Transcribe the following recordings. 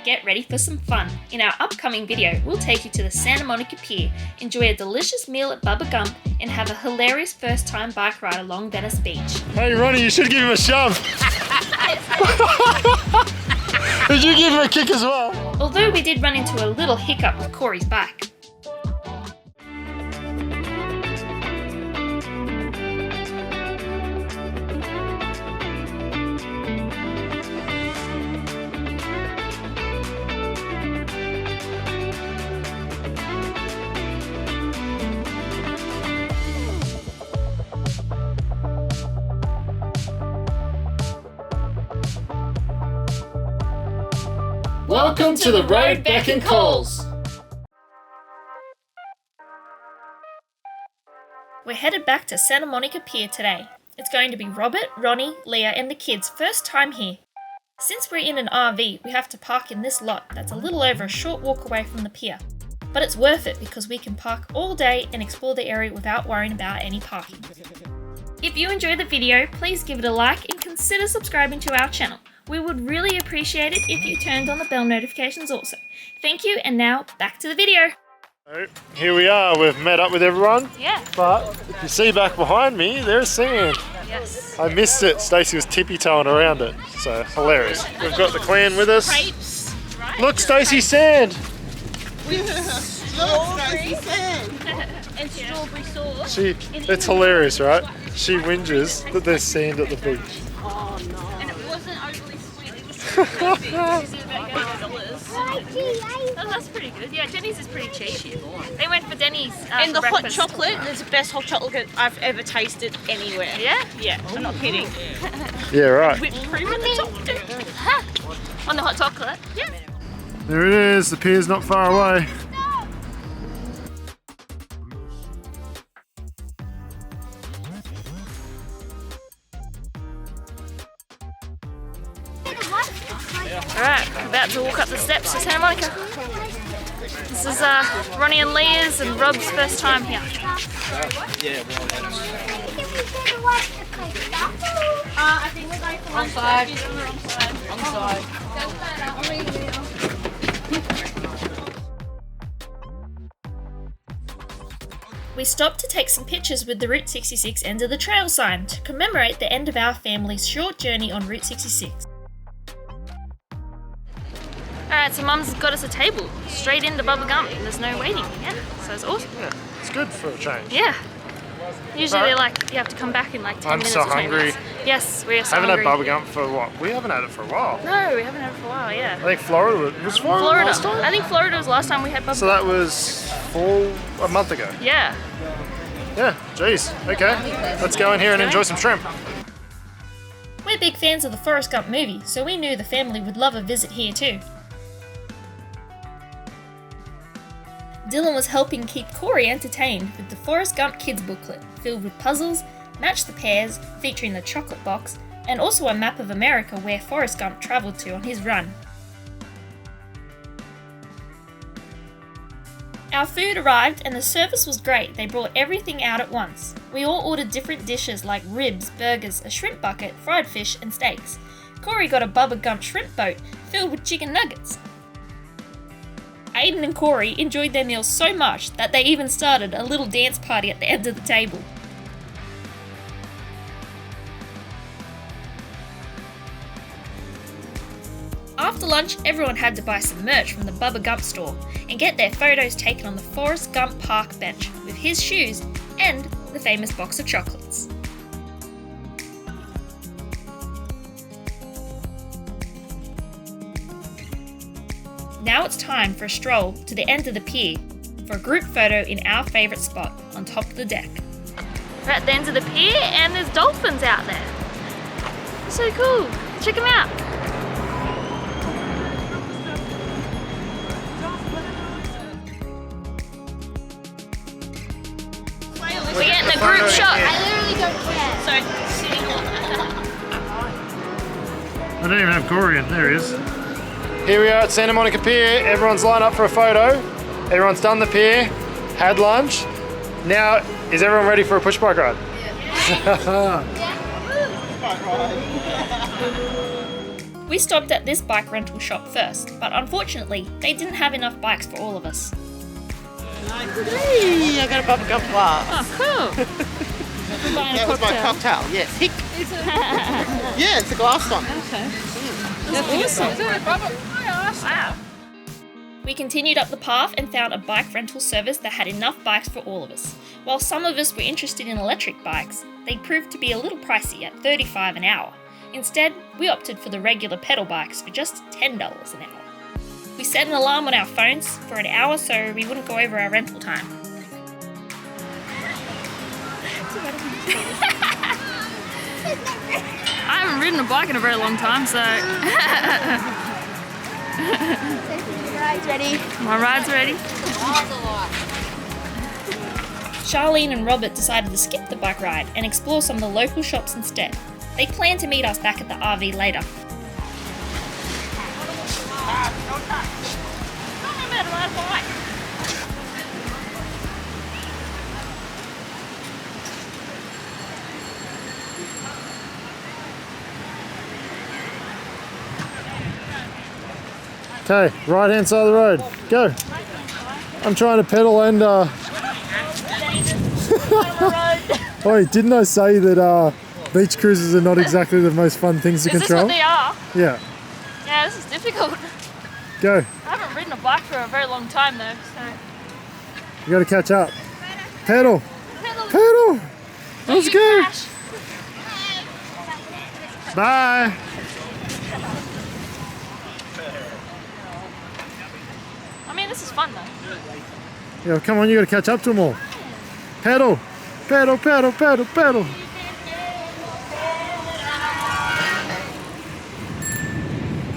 get ready for some fun. In our upcoming video, we'll take you to the Santa Monica Pier, enjoy a delicious meal at Bubba Gump, and have a hilarious first-time bike ride along Venice Beach. Hey Ronnie, you should give him a shove. Did you give him a kick as well? Although we did run into a little hiccup with Corey's bike. Welcome to the road Bech and calls. We're headed back to Santa Monica Pier today. It's going to be Robert, Ronnie, Leah and the kids' first time here. Since we're in an RV, we have to park in this lot that's a little over a short walk away from the pier. But it's worth it because we can park all day and explore the area without worrying about any parking. If you enjoyed the video, please give it a like and consider subscribing to our channel. We would really appreciate it if you turned on the bell notifications also. Thank you, and now back to the video. So, here we are, we've met up with everyone. Yeah. But if you see back behind me, there's sand. Yes. I missed it. Stacey was tippy-toeing around it. So hilarious. We've got the clan with us. Crepes, right? Look, Stacey, sand. Strawberry sand and strawberry sauce. It's hilarious, right? She whinges that there's sand at the beach. Oh no. And it wasn't overly sweet, it was Oh, that's pretty good. Yeah, Denny's is pretty cheap. They went for Denny's and for the breakfast. hot chocolate is the best hot chocolate I've ever tasted anywhere. Yeah? Yeah, I'm not kidding. Yeah, right. Whipped cream at the top. On the hot chocolate? Yeah. There it is. The pier's not far away. Alright, we're about to walk up the steps to Santa Monica. This is Ronnie and Leah's and Rob's first time here. I think we're going for one side. On side. We stopped to take some pictures with the Route 66 end of the trail sign to commemorate the end of our family's short journey on Route 66. Alright, so Mum's got us a table straight into Bubba Gump and there's no waiting. Yeah, so it's awesome. Yeah, it's good for a change. Yeah. Usually they're like, you have to come back in like 10 minutes so or 20 hungry. minutes. Yes, we are so I haven't hungry. had Bubba Gump for what? We haven't had it for a while. No, we haven't had it for a while, yeah. I think Florida was Florida last time? I think Florida was last time we had Bubba So that was a month ago. Yeah. Yeah, geez. Okay, let's go in here and enjoy some shrimp. We're big fans of the Forrest Gump movie, so we knew the family would love a visit here too. Dylan was helping keep Corey entertained with the Forrest Gump Kids booklet, filled with puzzles, match the pairs, featuring the chocolate box, and also a map of America where Forrest Gump travelled to on his run. Our food arrived and the service was great. They brought everything out at once. We all ordered different dishes like ribs, burgers, a shrimp bucket, fried fish and steaks. Corey got a Bubba Gump shrimp boat filled with chicken nuggets. Aiden and Corey enjoyed their meals so much that they even started a little dance party at the end of the table. After lunch, everyone had to buy some merch from the Bubba Gump store and get their photos taken on the Forrest Gump park bench with his shoes and the famous box of chocolates. Now it's time for a stroll to the end of the pier for a group photo in our favourite spot on top of the deck. We're at the end of the pier and there's dolphins out there. So cool, check them out. We're getting a group shot. I literally don't care. So, sitting on I don't even have Corey in. There he is. Here we are at Santa Monica Pier. Everyone's lined up for a photo. Everyone's done the pier, had lunch. Now, is everyone ready for a push bike ride? Yeah. We stopped at this bike rental shop first, but unfortunately, they didn't have enough bikes for all of us. Hey, I got a Bubba Gump glass. Oh, cool. That was my cocktail, yes. Hick. Yeah, it's a glass one. Okay. That's awesome. Is it a bubble? Wow. We continued up the path and found a bike rental service that had enough bikes for all of us. While some of us were interested in electric bikes, they proved to be a little pricey at $35 an hour. Instead, we opted for the regular pedal bikes for just $10 an hour. We set an alarm on our phones for an hour so we wouldn't go over our rental time. I haven't ridden a bike in a very long time, so. Ride's ready. My ride's ready. Charlene and Robert decided to skip the bike ride and explore some of the local shops instead. They plan to meet us back at the RV later. Okay, right hand side of the road. Go. I'm trying to pedal and Oi, didn't I say that beach cruises are not exactly the most fun things to control? Is this what they are? Yeah. Yeah, this is difficult. Go. I haven't ridden a bike for a very long time though, so. You gotta catch up. Pedal. Pedal. Pedal. Let's You go. crash. Bye. I mean, this is fun though. Yeah, come on, you gotta catch up to them all. Pedal. Pedal, pedal, pedal, pedal.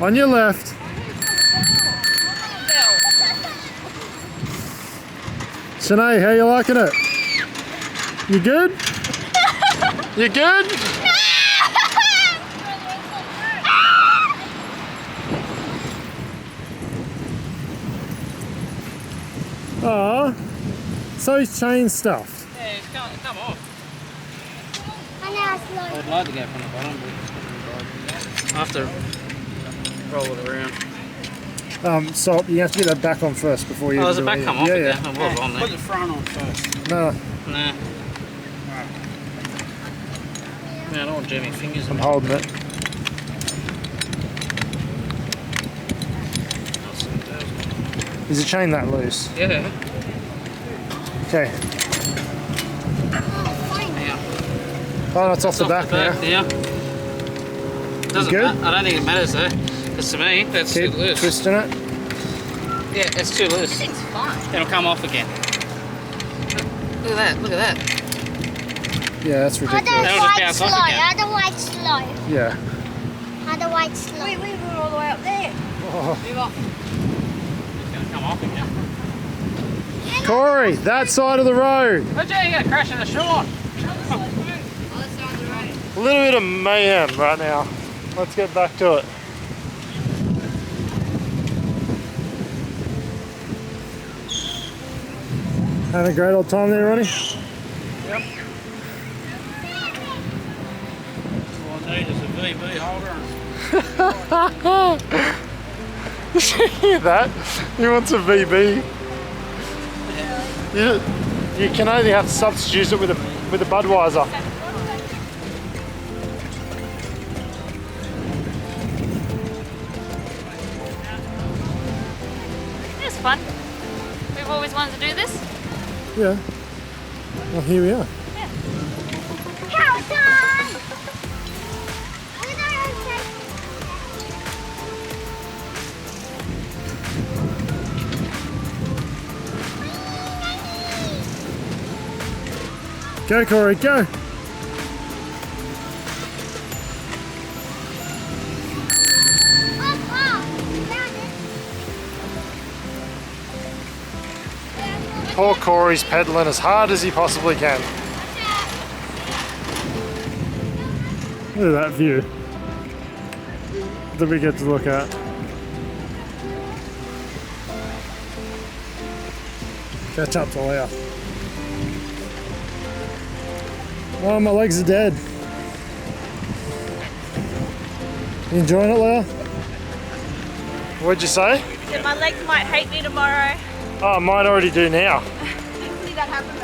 On your left. Shanae, how you liking it? You good? You good? Aw, so he's chain stuffed. Yeah, it's come off. I I'd like to go from the bottom, but I have to roll it around. So you have to get that back on first before you. Oh, does do the back it. come off Yeah, again? yeah. It was on there. Put the front on first. No, Nah. Man, I don't want Jamie fingers I'm on holding it. Is the chain that loose? Yeah. Okay. Yeah. Oh, it's off the back now. Yeah. Doesn't good? I don't think it matters though. Because to me, that's Keep too loose. twisting it. Yeah, it's too loose. It's fun. It'll come off again. Look at that, look at that. Yeah, that's I ridiculous. don't That'll just like bounce slow. off again. I don't like slow. Yeah. I don't like slow. We were all the way up there. Oh. Move off. It's going to come off again. Corey, that side of the road. Oh, Jay, you're going to crash in the shore. A little bit of mayhem right now. Let's get back to it. Having a great old time there, Ronnie? Yep. All I need is a VB holder. Did you hear that? He wants a VB. You can only have to substitute it with a Budweiser. It's fun. We've always wanted to do this. Yeah. Well, here we are. Cow time! Go, Corey, go. Poor Corey's pedaling as hard as he possibly can. Look at that view that we get to look at. Catch up to Leah. Oh, my legs are dead. You enjoying it, Leah? What'd you say? Said my legs might hate me tomorrow. Oh, mine already do now. Hopefully that happens.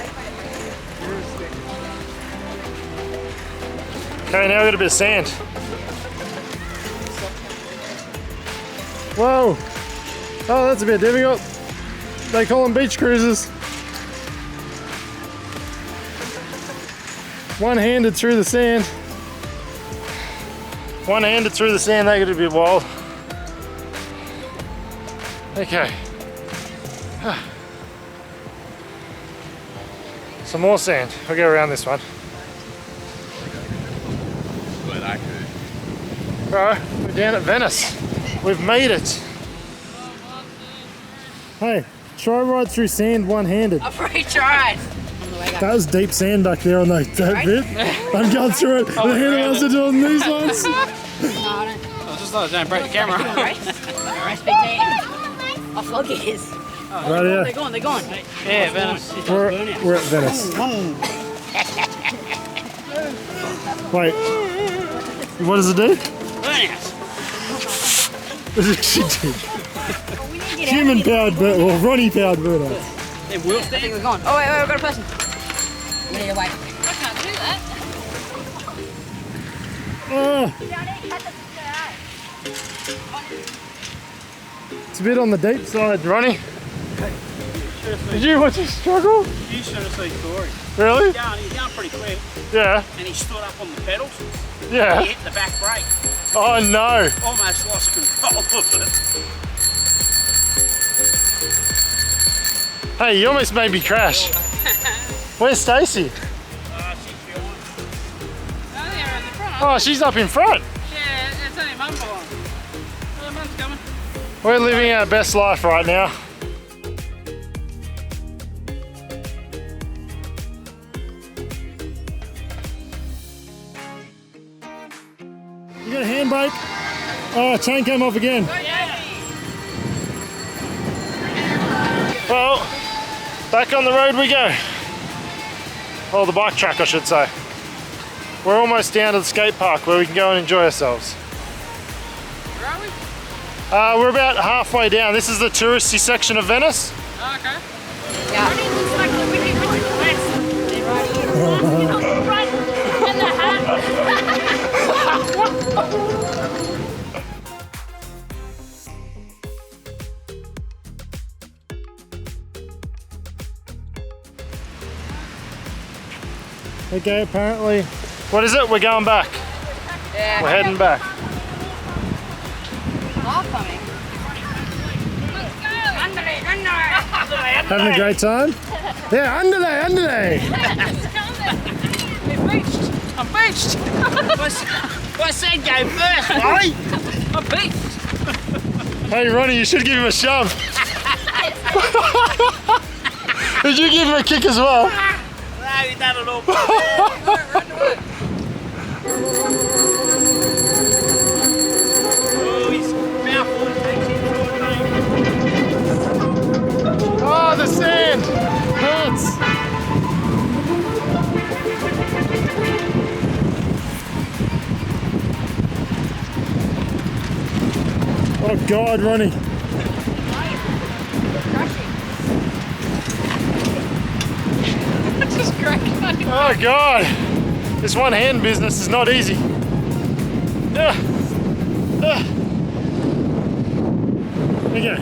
Okay, now we've got a bit of sand. Whoa! Oh, that's a bit difficult. They call them beach cruises. One-handed through the sand. One-handed through the sand, that could be wild. Okay. Some more sand. We'll go around this one. Bro, we're down at Venice. We've made it. Hey, try ride through sand one-handed. I've already tried. That was deep sand back there on that bit. I'm going through it. The handlebars are doing these ones. No, I don't. I just thought I was going to break the camera. Race, big man. I'll flog his. Right here. They're gone, they're gone. Yeah, Venice. We're at Venice. Wait. What does it do? Venice. She did. Human powered bird, or Ronnie powered bird. They will I think stand. we're gone. Oh, wait, we've got a person. We need to wait. I can't do that. Oh, it's a bit on the deep side, Ronnie. Did you watch him struggle? You should have seen Corey. Really? He's going pretty quick, Yeah. and he stood up on the pedals. Yeah. He hit the back brake. Oh no. Almost lost control of it. Hey, you almost made me crash. Where's Stacey? She's behind. Oh, they're in the front. Oh, she's up in front. Yeah, it's only mum behind. Oh, mum's coming. We're living our best life right now. You got a handbrake? Oh, chain came off again. Well, back on the road we go. Oh, the bike track, I should say. We're almost down to the skate park where we can go and enjoy ourselves. Where are we? We're about halfway down. This is the touristy section of Venice. Oh, okay. Yeah. It looks like the Wicked West. They're right here. On the front and the hat. Okay, apparently. What is it? We're going back. Yeah. We're heading back. All coming. Having a great time? Yeah, under there. We've reached. I'm beached. I said go first, right? I'm beached. Hey, Ronnie, you should give him a shove. Did you give him a kick as well? No, you done it all. Oh, he's powerful. Oh, the sand hurts. Oh God, Ronnie. Just cracking. Oh God. This one hand business is not easy. Okay.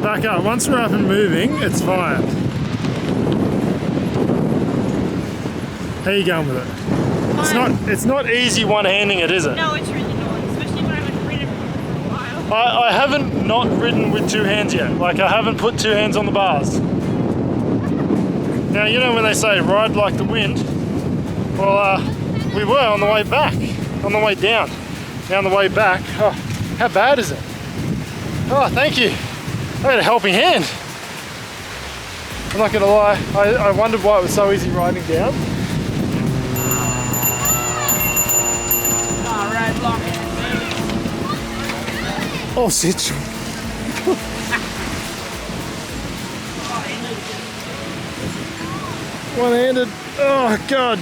Back up. Once we're up and moving, it's fine. How you going with it? It's not easy one-handing it, is it? No, it's really not, especially when I haven't ridden for a while. I haven't not ridden with two hands yet. Like, I haven't put two hands on the bars. Now, you know when they say ride like the wind? Well, we were on the way back, on the way down. Now on the way back, oh, how bad is it? Oh, thank you. I had a helping hand. I'm not gonna lie, I wondered why it was so easy riding down. Oh, roadblock. Oh, shit. One-handed. Oh, God.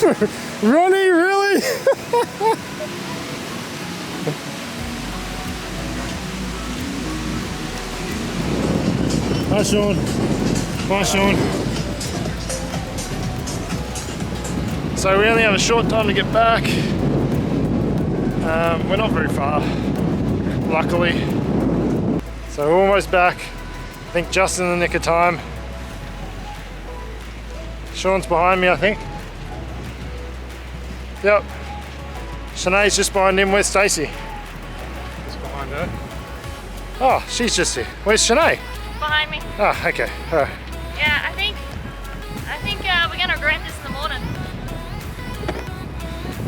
Ronnie, really? Hi, Sean. Bye, Sean. So we only have a short time to get back. We're not very far, luckily. So we're almost back. I think just in the nick of time. Sean's behind me, I think. Yep. Shanae's just behind him. Where's Stacey? Just behind her. Oh, she's just here. Where's Shanae? Behind me. Oh, okay. All right. Yeah, I think we're gonna regret this in the morning.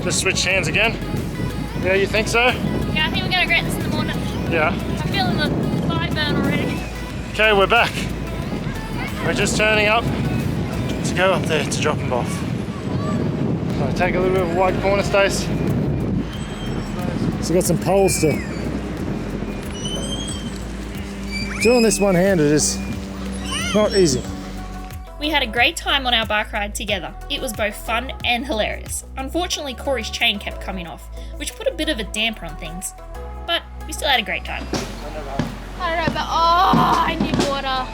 Just switch hands again. Yeah, you think so? Yeah, I think we're gonna regret this in the morning. Yeah. I'm feeling the thigh burn already. Okay, we're back. We're just turning up to go up there to drop them off. So take a little bit of a wide corner, Stace. So got some poles to... Doing this one-handed is not easy. We had a great time on our bike ride together. It was both fun and hilarious. Unfortunately, Corey's chain kept coming off, which put a bit of a damper on things. But we still had a great time. I don't know, but oh, I need water.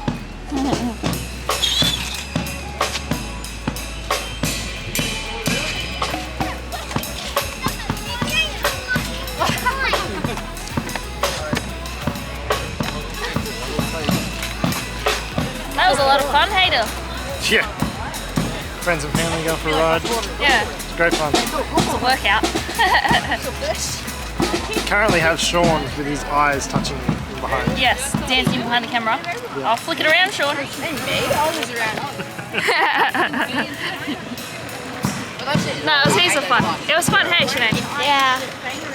That was a lot of fun, hey Dill? Yeah. Friends and family go for a ride. Yeah, It's great fun. it's a workout. Currently have Sean with his eyes touching me from behind. Yes, dancing behind the camera. I'll flick it around, Sean. No, it was heaps of fun. It was fun, hey Sinead? Yeah,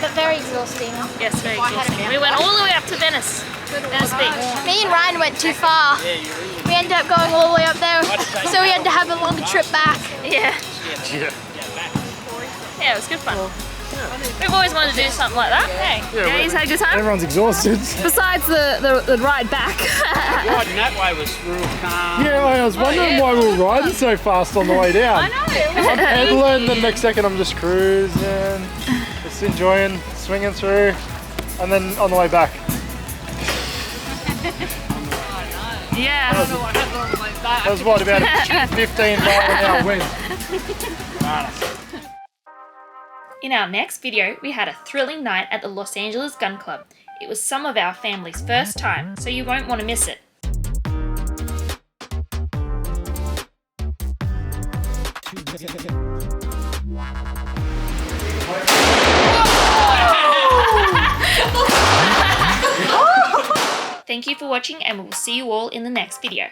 but very exhausting. Yes, very exhausting. We went all the way up to Venice Beach. Me and Ryan went too far. We ended up going all the way up there, so we had to have a longer trip back. Yeah. Yeah. Yeah, it was good fun. We've always wanted to do something like that. Hey, Yeah, you had a good time? Everyone's exhausted. Besides the ride back. Riding that way was real calm. Yeah, I was wondering why we were riding so fast on the way down. I know. I'm pedaling, the next second I'm just cruising, just enjoying, swinging through, and then on the way back. Yeah. That was what, about a 15 mile an hour wind. In our next video, we had a thrilling night at the Los Angeles Gun Club. It was some of our family's first time, so you won't want to miss it. Thank you for watching, and we will see you all in the next video.